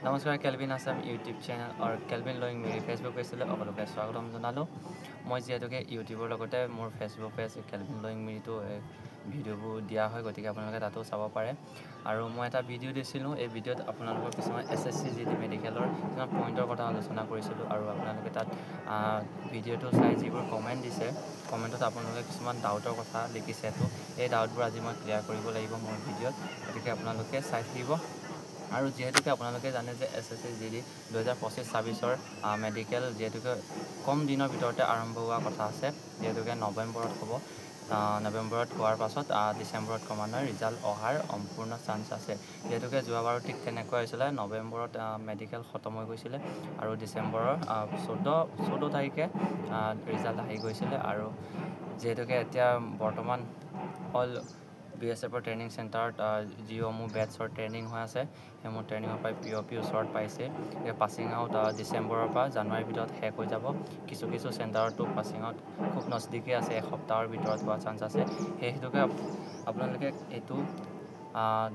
নমস্কাৰ kelvin Assam YouTube channel আৰু kelvin লয়িং মেৰি Facebook পেজলৈ সকলোকে স্বাগতম জনালোঁ। মই যিহেতুকে ইউটিউবৰ লগতে মোৰ ফেচবুক পেজ কেলভিন লয়িং মেৰিটো ভিডিঅ'বোৰ দিয়া হয়, গতিকে আপোনালোকে তাতো চাব পাৰে। আৰু মই এটা ভিডিঅ' দিছিলোঁ, এই ভিডিঅ'ত আপোনালোকৰ কিছুমান SSC GD মেডিকেলৰ কিছুমান পইণ্টৰ কথা আলোচনা কৰিছিলোঁ। আৰু আপোনালোকে তাত ভিডিঅ'টো চাই যিবোৰ কমেণ্ট দিছে, কমেণ্টত আপোনালোকে কিছুমান ডাউটৰ কথা লিখিছে। তো এই ডাউটবোৰ আজি মই ক্লিয়াৰ কৰিব লাগিব মোৰ ভিডিঅ'ত, গতিকে আপোনালোকে চাই থাকিব। আৰু যিহেতুকে আপোনালোকে জানে যে SSC GD 2025-26 মেডিকেল যিহেতুকে কম দিনৰ ভিতৰতে আৰম্ভ হোৱা কথা আছে, যিহেতুকে নৱেম্বৰত হ'ব। নৱেম্বৰত হোৱাৰ পাছত ডিচেম্বৰত ক্ৰমান্বয়ে ৰিজাল্ট অহাৰ সম্পূৰ্ণ চান্স আছে। যিহেতুকে যোৱাবাৰো ঠিক তেনেকুৱা হৈছিলে, নৱেম্বৰত মেডিকেল খতম হৈ গৈছিলে আৰু ডিচেম্বৰৰ 14 তাৰিখে ৰিজাল্ট আহি গৈছিলে। আৰু যিহেতুকে এতিয়া বৰ্তমান অল BSFৰ ট্ৰেইনিং চেণ্টাৰত যিসমূহ বেটছৰ ট্ৰেইনিং হৈ আছে, সেইসমূহ ট্ৰেইনিঙৰ পৰা POP ওচৰত পাইছে। পাছিং আউট ডিচেম্বৰৰ পৰা জানুৱাৰীৰ ভিতৰত শেষ হৈ যাব। কিছু চেণ্টাৰতো পাছিং আউট খুব নজদিকে আছে, এসপ্তাহৰ ভিতৰত হোৱা চান্স আছে। সেই হেতুকে আপোনালোকে এইটো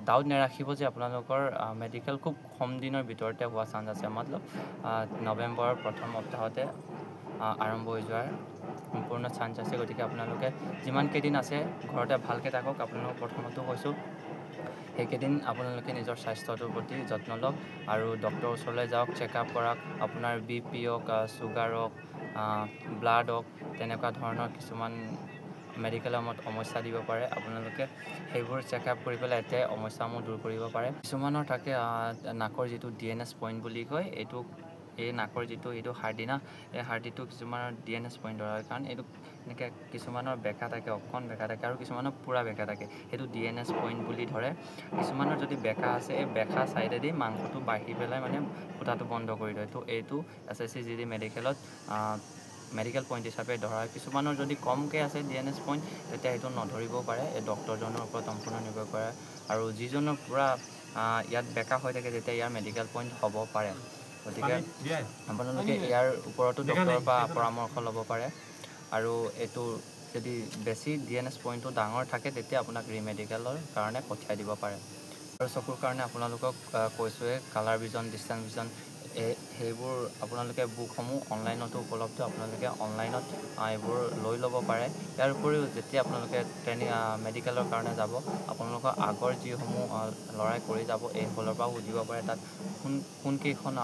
ডাউট নাৰাখিব যে আপোনালোকৰ মেডিকেল খুব কম দিনৰ ভিতৰতে হোৱা চান্স আছে, মতলব নৱেম্বৰৰ প্ৰথম সপ্তাহতে আৰম্ভ হৈ যোৱাৰ সম্পূৰ্ণ চান্স আছে। গতিকে আপোনালোকে যিমান কেইদিন আছে ঘৰতে ভালকৈ থাকক। আপোনালোকক প্ৰথমতো কৈছোঁ, সেইকেইদিন আপোনালোকে নিজৰ স্বাস্থ্যটোৰ প্ৰতি যত্ন লওক আৰু ডক্টৰৰ ওচৰলৈ যাওক, চেকআপ কৰাওক। আপোনাৰ BP হওক, চুগাৰ হওক, ব্লাড হওক, তেনেকুৱা ধৰণৰ কিছুমান মেডিকেলৰ সমস্যা দিব পাৰে। আপোনালোকে সেইবোৰ চেকআপ কৰি পেলাই এতিয়াই সমস্যাসমূহ দূৰ কৰিব পাৰে। কিছুমানৰ থাকে নাকৰ যিটো DNS পইণ্ট বুলি কয়, এই নাকৰ যিটো হাৰ্ডি না, এই হাৰ্ডিটো কিছুমানৰ DNS পইণ্ট ধৰা হয়। কাৰণ এইটো এনেকৈ কিছুমানৰ বেকা থাকে, অকণ বেকা থাকে, আৰু কিছুমানৰ পূৰা বেকা থাকে, সেইটো DNS পইণ্ট বুলি ধৰে। কিছুমানৰ যদি বেকা আছে, এই বেকা ছাইডেদি মাংসটো বাঢ়ি পেলাই মানে ফুটাটো বন্ধ কৰি দিয়ে। তো এইটো SSC GD মেডিকেলত মেডিকেল পইণ্ট হিচাপে ধৰা হয়। কিছুমানৰ যদি কমকৈ আছে DNS পইণ্ট, তেতিয়া সেইটো নধৰিবও পাৰে। এই ডক্টৰজনৰ ওপৰত সম্পূৰ্ণ নিৰ্ভৰ কৰে। আৰু যিজনৰ পূৰা ইয়াত বেকা হৈ থাকে, তেতিয়া ইয়াৰ মেডিকেল পইণ্ট হ'ব পাৰে। গতিকে আপোনালোকে ইয়াৰ ওপৰতো ডক্টৰৰ পৰা পৰামৰ্শ ল'ব পাৰে। আৰু এইটো যদি বেছি DNS পইণ্টটো ডাঙৰ থাকে, তেতিয়া আপোনাক ৰিমেডিকেলৰ কাৰণে পঠিয়াই দিব পাৰে। আৰু চকুৰ কাৰণে আপোনালোকক কৈছোঁৱে, কালাৰ ভিজন, ডিষ্টেঞ্চ ভিজন, সেইবোৰ আপোনালোকে বুকসমূহ অনলাইনতো উপলব্ধ। আপোনালোকে অনলাইনত এইবোৰ লৈ ল'ব পাৰে। ইয়াৰ উপৰিও যেতিয়া আপোনালোকে মেডিকেলৰ কাৰণে যাব, আপোনালোকৰ আগৰ যিসমূহ ল'ৰাই কৰি যাব, এইসকলৰ পৰাও সুধিব পাৰে তাত কোনকেইখন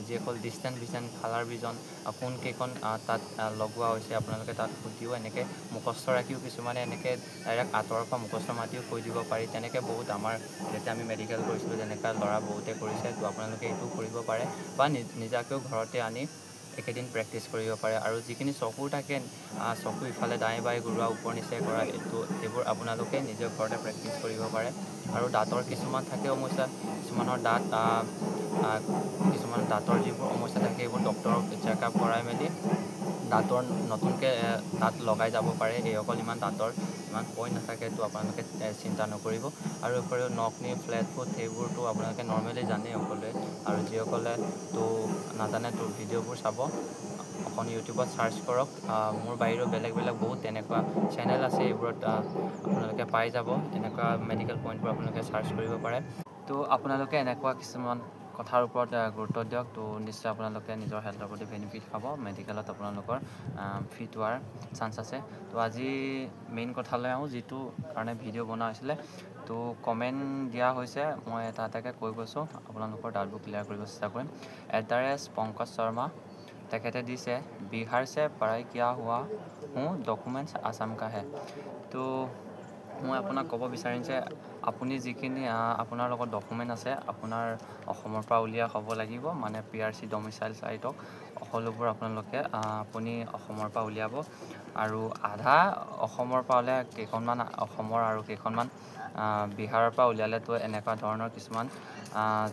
যিসকল ডিষ্টেঞ্চ ভিজন, কালাৰ ভিজন, কোনকেইখন তাত লগোৱা হৈছে, আপোনালোকে তাত সুধিও এনেকৈ মুখস্থ ৰাখিও কিছুমানে এনেকৈ ডাইৰেক্ট আঁতৰৰ পৰা মুখস্থ মাতিও কৈ দিব পাৰি। তেনেকৈ বহুত আমাৰ যেতিয়া আমি মেডিকেল কৰিছিলোঁ, তেনেকুৱা ল'ৰা বহুতে কৰিছে। তো আপোনালোকে এইটো কৰিব পাৰে, বা নিজাকৈও ঘৰতে আনি একেদিন প্ৰেক্টিচ কৰিব পাৰে। আৰু যিখিনি চকুৰ থাকে, চকু ইফালে দাই বাই ঘূৰোৱা, ওপৰ নিচে কৰা, এইবোৰ আপোনালোকে নিজৰ ঘৰতে প্ৰেক্টিচ কৰিব পাৰে। আৰু দাঁতৰ কিছুমান থাকে সমস্যা, কিছুমানৰ দাঁতৰ যিবোৰ সমস্যা থাকে, সেইবোৰ ডক্টৰক চেকআপ কৰাই মেলি দাঁতৰ নতুনকৈ দাঁত লগাই যাব পাৰে। এইসকল দাঁতৰ ইমান পইণ্ট নাথাকে, তো আপোনালোকে চিন্তা নকৰিব। আৰু উপৰিও নখ নি ফ্লেট ফুট, সেইবোৰতো আপোনালোকে নৰ্মেলি জানেই সকলোৱে। আৰু যিসকলে নাজানে, ভিডিঅ'বোৰ চাব, অকণ ইউটিউবত চাৰ্চ কৰক। মোৰ বাহিৰেও বেলেগ বহুত তেনেকুৱা চেনেল আছে, এইবোৰত আপোনালোকে পাই যাব। এনেকুৱা মেডিকেল পইণ্টবোৰ আপোনালোকে চাৰ্চ কৰিব পাৰে। তো আপোনালোকে এনেকুৱা কিছুমান কথাৰ ওপৰত গুৰুত্ব দিয়ক, তো নিশ্চয় আপোনালোকে নিজৰ হেল্থৰ প্ৰতি বেনিফিট পাব। মেডিকেলত আপোনালোকৰ ফিট হোৱাৰ চান্স আছে। তো আজি মেইন কথালৈ আহোঁ, যিটো কাৰণে ভিডিঅ' বনোৱা হৈছিলে। তো কমেণ্ট দিয়া হৈছে, মই এটা এটাকৈ কৈ গৈছোঁ, আপোনালোকৰ ডাউটবোৰ ক্লিয়াৰ কৰিব চেষ্টা কৰিম। এড্ৰেছ পংকজ শৰ্মা, তেখেতে দিছে বিহাৰ সে পঢ়াই কিয়া হোৱা ডকুমেণ্টছ আসাম কা হে। তো মই আপোনাক ক'ব বিচাৰিম যে আপুনি যিখিনি আপোনাৰ লগত ডকুমেণ্ট আছে, আপোনাৰ অসমৰ পৰা উলিওৱা হ'ব লাগিব। মানে PRC ডমিচাইল চাইটক সকলোবোৰ আপুনি অসমৰ পৰা উলিয়াব। আৰু আধা অসমৰ পৰা হ'লে কেইখনমান অসমৰ আৰু কেইখনমান বিহাৰৰ পৰা উলিয়ালেতো এনেকুৱা ধৰণৰ কিছুমান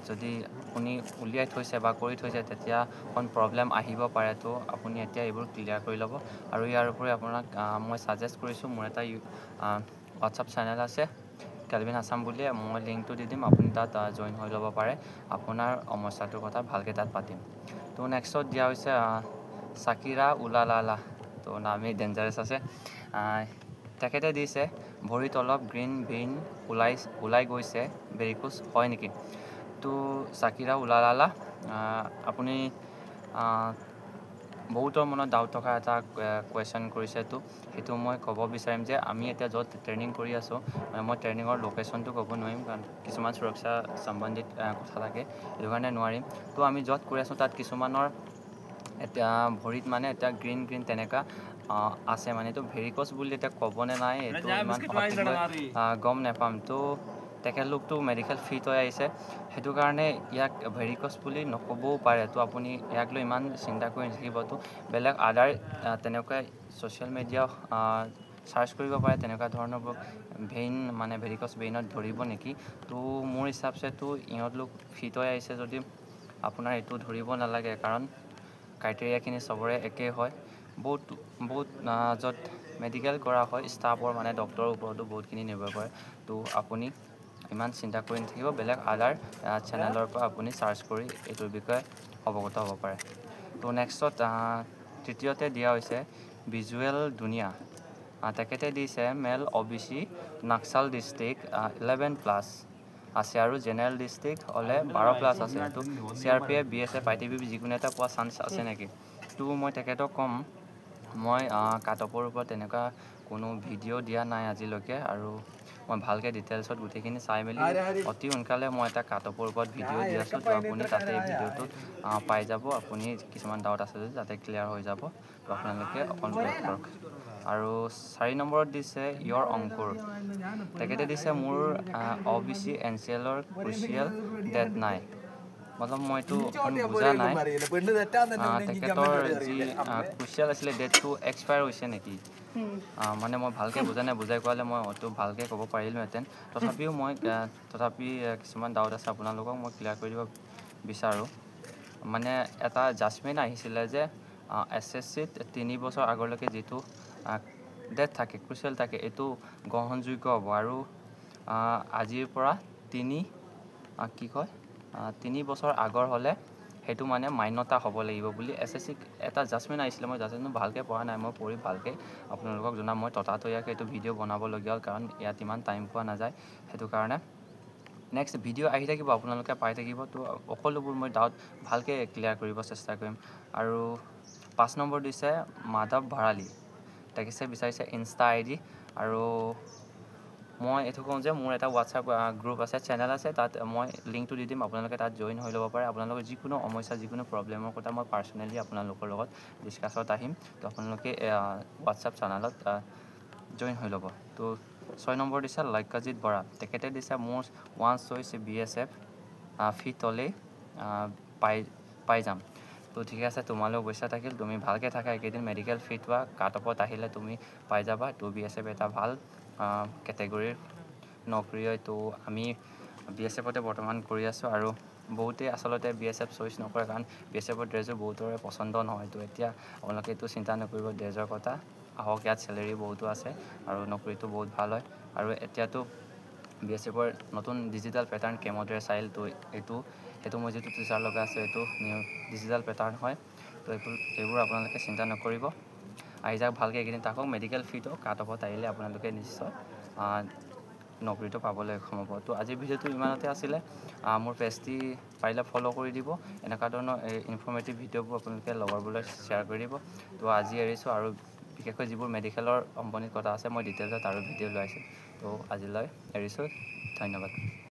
যদি আপুনি উলিয়াই থৈছে বা কৰি থৈছে, তেতিয়া অকণ প্ৰব্লেম আহিব পাৰে। তো আপুনি এতিয়া এইবোৰ ক্লিয়াৰ কৰি ল'ব। আৰু ইয়াৰ উপৰি আপোনাক মই ছাজেষ্ট কৰিছোঁ, মোৰ এটা হোৱাটছআপ চেনেল আছে কেলভিন আছাম বুলিয়ে, মই লিংকটো দি দিম, আপুনি তাত জইন হৈ ল'ব পাৰে। আপোনাৰ সমস্যাটোৰ কথা ভালকৈ তাত পাতিম। তো নেক্সটত দিয়া হৈছে চাকিৰা উলালালা, তো নামেই ডেঞ্জাৰাছ আছে। তেখেতে দিছে ভৰিত অলপ গ্ৰীণ ভেইন ওলাই গৈছে, ভেৰিকোজ হয় নেকি? তো চাকিৰা উলালালা আপুনি বহুতৰ মনত ডাউট থকা এটা কুৱেশ্যন কৰিছে সেইটো মই ক'ব বিচাৰিম যে আমি এতিয়া য'ত ট্ৰেইনিং কৰি আছোঁ মই ট্ৰেইনিঙৰ লোকেশ্যনটো ক'ব নোৱাৰিম কাৰণ কিছুমান সুৰক্ষা সম্বন্ধিত কথা থাকে সেইটো কাৰণে নোৱাৰিম তো আমি য'ত কৰি আছোঁ তাত কিছুমানৰ এতিয়া ভৰিত মানে এতিয়া গ্ৰীণ তেনেকুৱা আছে মানে এইটো ভেৰিকছ বুলি এতিয়া ক'বনে নাই এইটো ইমান গম নাপাম তো তেখেতলোকটো মেডিকেল ফিট হৈ আহিছে সেইটো কাৰণে ইয়াক ভেৰিকছ বুলি নক'বও পাৰে তো আপুনি ইয়াক লৈ ইমান চিন্তা কৰি নাথাকিবতো বেলেগ আদাৰ তেনেকুৱা ছ'চিয়েল মিডিয়া চাৰ্চ কৰিব পাৰে তেনেকুৱা ধৰণৰ ভেইন মানে ভেৰিকছ ভেইনত ধৰিব নেকি তো মোৰ হিচাপছেতো ইহঁত লোক ফিট হৈ আহিছে যদি আপোনাৰ এইটো ধৰিব নালাগে কাৰণ ক্ৰাইটেৰিয়াখিনি চবৰে একেই হয় বহুত য'ত মেডিকেল কৰা হয় ষ্টাফৰ মানে ডক্টৰৰ ওপৰতো বহুতখিনি নিৰ্ভৰ কৰে তো আপুনি ইমান চিন্তা কৰি নাথাকিব বেলেগ আদাৰ চেনেলৰ পৰা আপুনি চাৰ্চ কৰি এইটোৰ বিষয়ে অৱগত হ'ব পাৰে তো নেক্সটত তৃতীয়তে দিয়া হৈছে ভিজুৱেল দুনিয়া তেখেতে দিছে মেল OBC নাক্সাল ডিষ্ট্ৰিক্ট 11+ আছে আৰু জেনেৰেল ডিষ্ট্ৰিক্ট হ'লে 12+ আছে তো CRPF BSF ITBP যিকোনো এটা পোৱা চান্স আছে নেকি তো মই তেখেতক ক'ম মই কাটঅফৰ ওপৰত তেনেকুৱা কোনো ভিডিঅ' দিয়া নাই আজিলৈকে আৰু মই ভালকৈ ডিটেইলছত গোটেইখিনি চাই মেলি অতি সোনকালে মই এটা কাটঅফৰ ওপৰত ভিডিঅ' দি আছোঁ তো আপুনি তাতে এই ভিডিঅ'টোত পাই যাব আপুনি কিছুমান ডাউট আছে যদি তাতে ক্লিয়াৰ হৈ যাব তো আপোনালোকে অকণ ৱেইট কৰক আৰু 4 নম্বৰত দিছে ইয়ৰ অংকুৰ তেখেতে দিছে মোৰ OBC NCLৰ ক্ৰুচিয়েল ডেট নাই মতলব মইতো বুজা নাই তেখেতৰ যি ক্ৰুচিয়েল আছিলে ডেটটো এক্সপায়াৰ হৈছে নেকি মানে মই ভালকৈ বুজা নাই বুজাই কোৱালে মই হয়তো ভালকৈ ক'ব পাৰিলোঁহেঁতেন তথাপিও মই কিছুমান ডাউট আছে আপোনালোকক মই ক্লিয়াৰ কৰি দিব বিচাৰোঁ মানে এটা জাজমেণ্ট আহিছিলে যে SSCত 3 বছৰ আগলৈকে যিটো ডেট থাকে ক্ৰুচিয়েল থাকে এইটো গ্ৰহণযোগ্য হ'ব আৰু আজিৰ পৰা 3 বছৰ আগৰ হ'লে সেইটো মানে মান্যতা হ'ব লাগিব বুলি SSCক এটা জাজমেণ্ট আহিছিলে মই জাজমেণ্টটো ভালকৈ পঢ়া নাই মই পঢ়ি ভালকৈ আপোনালোকক জনাম মই ততাতৈয়াকৈ এইটো ভিডিঅ' বনাবলগীয়া হ'ল কাৰণ ইয়াত ইমান টাইম পোৱা নাযায় সেইটো কাৰণে নেক্সট ভিডিঅ' আহি থাকিব আপোনালোকে পাই থাকিব তো সকলোবোৰ মই ডাউট ভালকৈ ক্লিয়াৰ কৰিব চেষ্টা কৰিম আৰু 5 নম্বৰ দিছে মাধৱ ভৰালী তেখেতে বিচাৰিছে ইনষ্টা ID আৰু মই এইটো কওঁ যে মোৰ এটা হোৱাটছআপ গ্ৰুপ আছে চেনেল আছে তাত মই লিংকটো দি দিম আপোনালোকে তাত জইন হৈ ল'ব পাৰে আপোনালোকৰ যিকোনো সমস্যা যিকোনো প্ৰব্লেমৰ কথা মই পাৰ্চনেলি আপোনালোকৰ লগত ডিছকাছত আহিম তো আপোনালোকে হোৱাটছআপ চেনেলত জইন হৈ ল'ব তো 6 নম্বৰ দিছে লক্ষ্যজিত বৰা তেখেতে দিছে মোৰ ওৱান চইচ BSF ফিট হ'লেই পাই যাম তো ঠিক আছে তোমালৈ অৱশ্যে থাকিল তুমি ভালকৈ থাকা এইকেইদিন মেডিকেল ফিট হোৱা কাটঅফত আহিলে তুমি পাই যাবা তো BSF এটা ভাল কেটেগৰীৰ নকৰি হয় তো আমি BSFতে বৰ্তমান কৰি আছোঁ আৰু বহুতেই আচলতে BSF চইচ নকৰে কাৰণ BSFৰ ড্ৰেছবোৰ বহুতৰে পচন্দ নহয় তো এতিয়া আপোনালোকে এইটো চিন্তা নকৰিব ড্ৰেছৰ কথা আহক ইয়াত চেলেৰি বহুতো আছে আৰু নকৰিটো বহুত ভাল হয় আৰু এতিয়াতো BSFৰ নতুন ডিজিটেল পেটাৰ্ণ কেমোড্ৰে চাইল তো সেইটো মই যিটো টিচাৰ লগা আছে এইটো নিউ ডিজিটেল পেটাৰ্ণ হয় তো এইবোৰ আপোনালোকে চিন্তা নকৰিব আহি যাওক ভালকৈ এইকেইদিন থাকক মেডিকেল ফিটো কাটঅফত আহিলে আপোনালোকে নিশ্চয় নকৰিটো পাবলৈ সক্ষম হ'ব তো আজিৰ ভিডিঅ'টো ইমানতে আছিলে মোৰ পেজটি পাৰিলে ফ'ল' কৰি দিব এনেকুৱা ধৰণৰ ইনফৰ্মেটিভ ভিডিঅ'বোৰ আপোনালোকে লগৰবোৰলৈ শ্বেয়াৰ কৰি দিব তো আজি এৰিছোঁ আৰু বিশেষকৈ যিবোৰ মেডিকেলৰ সম্বন্ধিত কথা আছে মই ডিটেইলছত আৰু ভিডিঅ' লৈ আহিছোঁ তো আজিলৈ এৰিছোঁ ধন্যবাদ